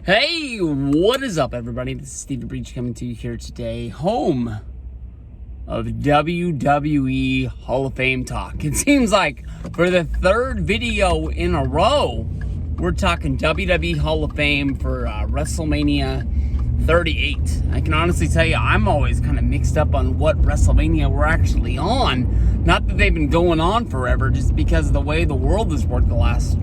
Hey, what is up, everybody? This is Stephen Breach coming to you here today, home of WWE Hall of Fame talk. It seems like for the third video in a row, we're talking WWE Hall of Fame for Wrestlemania 38. I can honestly tell you, I'm always kind of mixed up on what Wrestlemania we're actually on. Not that they've been going on forever, just because of the way the world has worked the last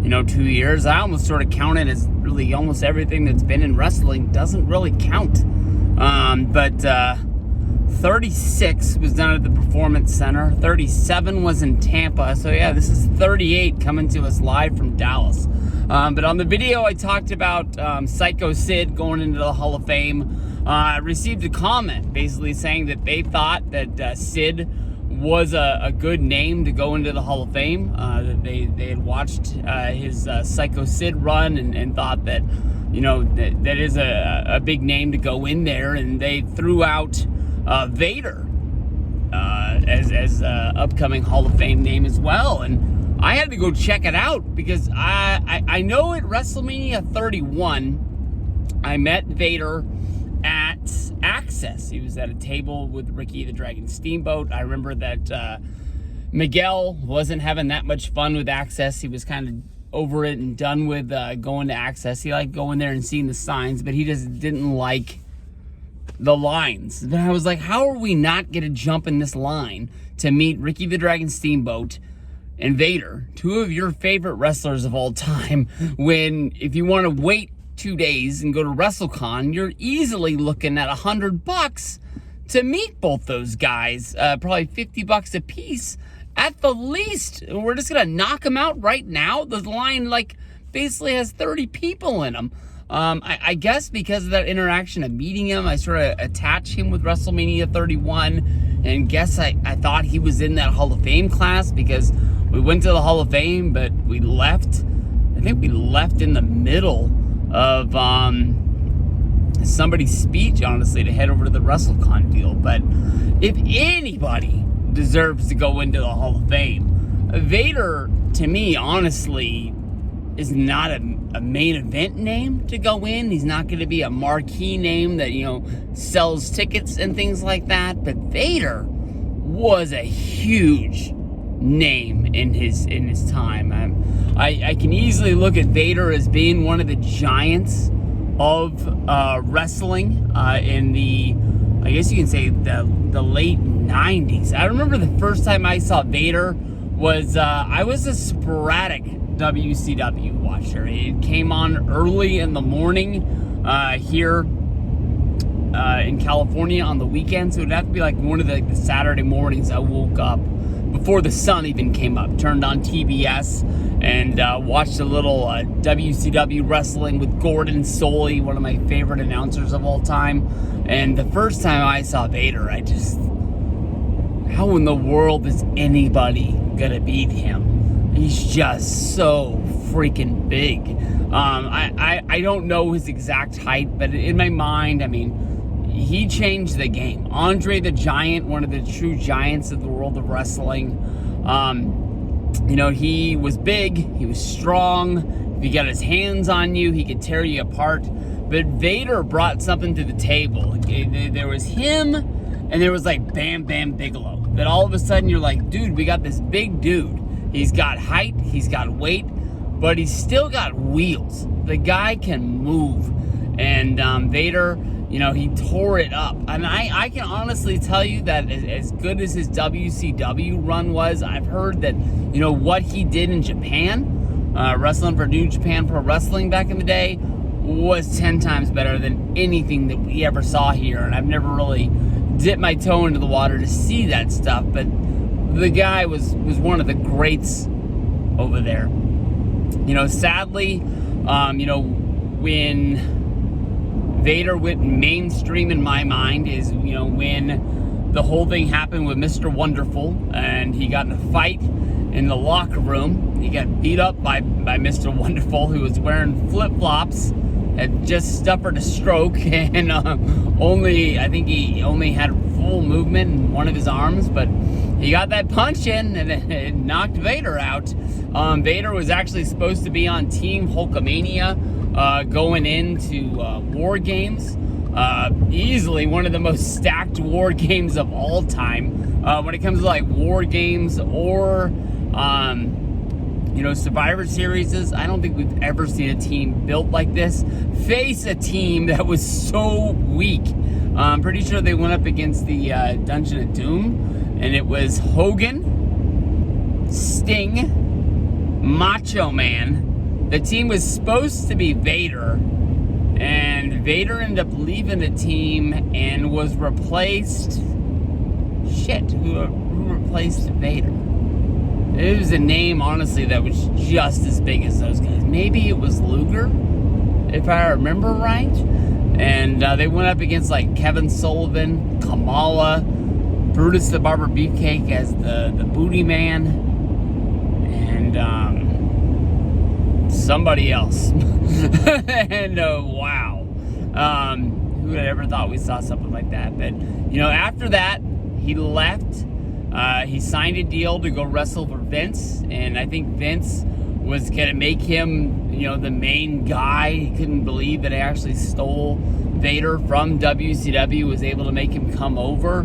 2 years. I almost sort of count it as really almost everything that's been in wrestling doesn't really count. But 36 was done at the Performance Center. 37 was in Tampa. So yeah, this is 38 coming to us live from Dallas. But on the video, I talked about Psycho Sid going into the Hall of Fame. I received a comment basically saying that they thought that Sid was a good name to go into the Hall of Fame. That they had watched his Psycho Sid run and thought that that is a big name to go in there, and they threw out Vader as upcoming Hall of Fame name as well. And I had to go check it out because I know at WrestleMania 31 I met Vader at Access. He was at a table with Ricky the Dragon Steamboat. I remember that Miguel wasn't having that much fun with Access. He was kind of over it and done with going to Access. He liked going there and seeing the signs, but he just didn't like the lines. And I was like, how are we not going to jump in this line to meet Ricky the Dragon Steamboat and Vader, two of your favorite wrestlers of all time, when if you want to wait 2 days and go to WrestleCon, you're easily looking at $100 to meet both those guys. Probably $50 a piece at the least. We're just gonna knock them out right now. The line basically has 30 people in them. I guess because of that interaction of meeting him, I sort of attach him with WrestleMania 31, and guess I thought he was in that Hall of Fame class because we went to the Hall of Fame, but we left. I think we left in the middle of somebody's speech, honestly, to head over to the WrestleCon deal. But if anybody deserves to go into the Hall of Fame, Vader, to me, honestly, is not a main event name to go in. He's not going to be a marquee name that, sells tickets and things like that. But Vader was a huge name in his time. I can easily look at Vader as being one of the giants of wrestling in the, I guess you can say, the late 90s. I remember the first time I saw Vader was, I was a sporadic WCW watcher. It came on early in the morning here in California on the weekend, so it would have to be like one of the Saturday mornings I woke up before the sun even came up, turned on TBS and watched a little WCW wrestling with Gordon Soley, one of my favorite announcers of all time. And the first time I saw Vader, how in the world is anybody gonna beat him? He's just so freaking big. I don't know his exact height, but in my mind, he changed the game. Andre the Giant, one of the true giants of the world of wrestling. He was big, he was strong. If he got his hands on you, he could tear you apart. But Vader brought something to the table. There was him, and there was Bam Bam Bigelow. That all of a sudden you're like, dude, we got this big dude. He's got height, he's got weight, but he's still got wheels. The guy can move. And Vader, he tore it up. And I can honestly tell you that as good as his WCW run was, I've heard that, what he did in Japan, wrestling for New Japan Pro Wrestling back in the day, was 10 times better than anything that we ever saw here. And I've never really dipped my toe into the water to see that stuff. But the guy was one of the greats over there. Sadly, when Vader went mainstream in my mind is, when the whole thing happened with Mr. Wonderful and he got in a fight in the locker room. He got beat up by Mr. Wonderful, who was wearing flip-flops, had just suffered a stroke, and I think he only had full movement in one of his arms, but he got that punch in, and it knocked Vader out. Vader was actually supposed to be on Team Hulkamania going into War Games. Easily one of the most stacked War Games of all time. When it comes to like War Games or Survivor Series, I don't think we've ever seen a team built like this face a team that was so weak. I'm pretty sure they went up against the Dungeon of Doom, and it was Hogan, Sting, Macho Man. The team was supposed to be Vader, and Vader ended up leaving the team and was replaced. Who replaced Vader? It was a name, honestly, that was just as big as those guys. Maybe it was Luger, if I remember right. And they went up against like Kevin Sullivan, Kamala, Brutus the Barber Beefcake as the booty man, and somebody else. And wow, who had ever thought we saw something like that? But after that, he left. He signed a deal to go wrestle for Vince, and I think Vince was going to make him, the main guy. He couldn't believe that I actually stole Vader from WCW, was able to make him come over.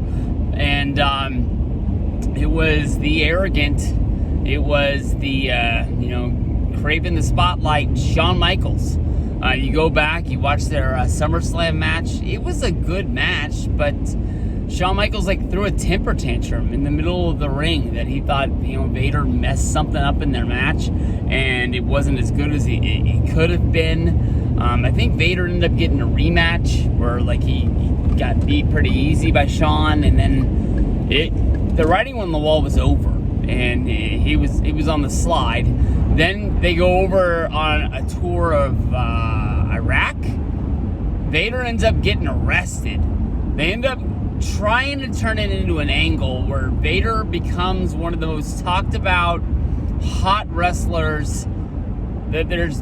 And it was the arrogant, it was the, craving the spotlight, Shawn Michaels. You go back, you watch their SummerSlam match. It was a good match, but Shawn Michaels threw a temper tantrum in the middle of the ring that he thought Vader messed something up in their match, and it wasn't as good as it could have been. I think Vader ended up getting a rematch where he got beat pretty easy by Shawn, and then the writing on the wall was over, and he was on the slide. Then they go over on a tour of Iraq. Vader ends up getting arrested. They end up trying to turn it into an angle where Vader becomes one of the most talked about hot wrestlers that there's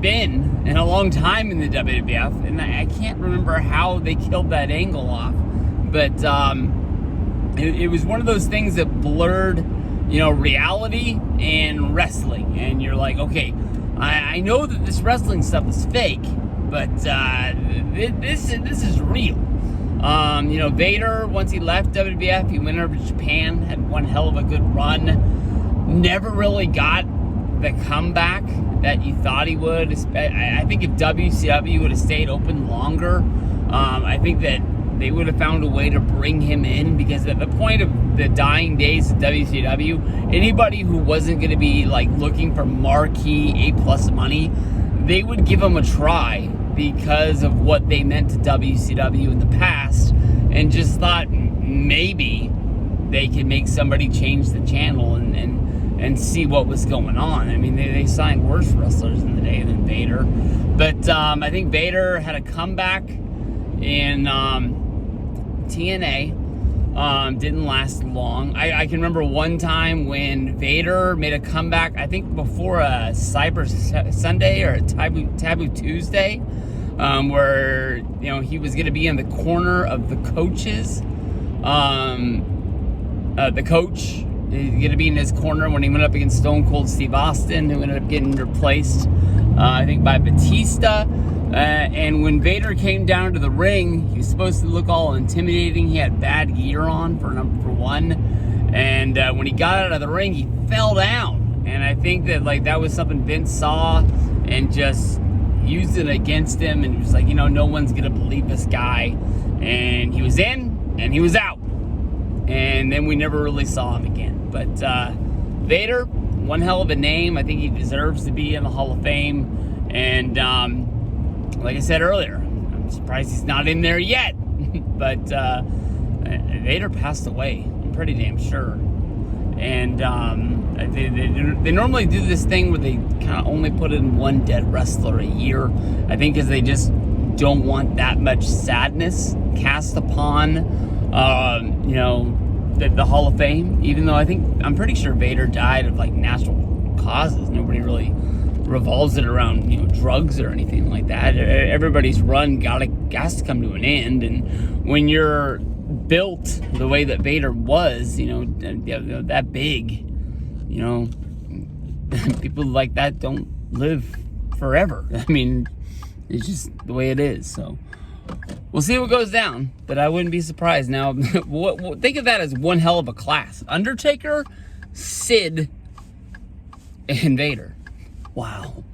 been in a long time in the WWF, and I can't remember how they killed that angle off, but it was one of those things that blurred reality and wrestling, and you're like, okay, I know that this wrestling stuff is fake, but this is real. Vader, once he left WWF, he went over to Japan, had one hell of a good run. Never really got the comeback that you thought he would. I think if WCW would have stayed open longer, I think that they would have found a way to bring him in, because at the point of the dying days of WCW, anybody who wasn't going to be looking for marquee A+ money, they would give him a try, because of what they meant to WCW in the past, and just thought maybe they could make somebody change the channel and see what was going on. I mean, they signed worse wrestlers in the day than Vader. But I think Vader had a comeback in TNA. Didn't last long. I can remember one time when Vader made a comeback, I think before a Cyber Sunday or a Taboo Tuesday, where he was going to be in the corner of the coaches. The coach is going to be in his corner when he went up against Stone Cold Steve Austin, who ended up getting replaced, I think, by Batista. And when Vader came down to the ring, he was supposed to look all intimidating. He had bad gear on, for one. And when he got out of the ring, he fell down. And I think that that was something Vince saw and just used it against him, and he was like, no one's gonna believe this guy. And he was in and he was out, and then we never really saw him again. But Vader, one hell of a name. I think he deserves to be in the Hall of Fame, and like I said earlier, I'm surprised he's not in there yet. But Vader passed away, I'm pretty damn sure. And they normally do this thing where they kind of only put in one dead wrestler a year. I think because they just don't want that much sadness cast upon, the Hall of Fame. Even though I'm pretty sure Vader died of natural causes. Nobody really revolves it around drugs or anything like that. Everybody's run has to come to an end, and when you're built the way that Vader was, that big, people like that don't live forever. I mean, it's just the way it is. So we'll see what goes down, but I wouldn't be surprised. Now, think of that as one hell of a class: Undertaker, Sid, and Vader. Wow.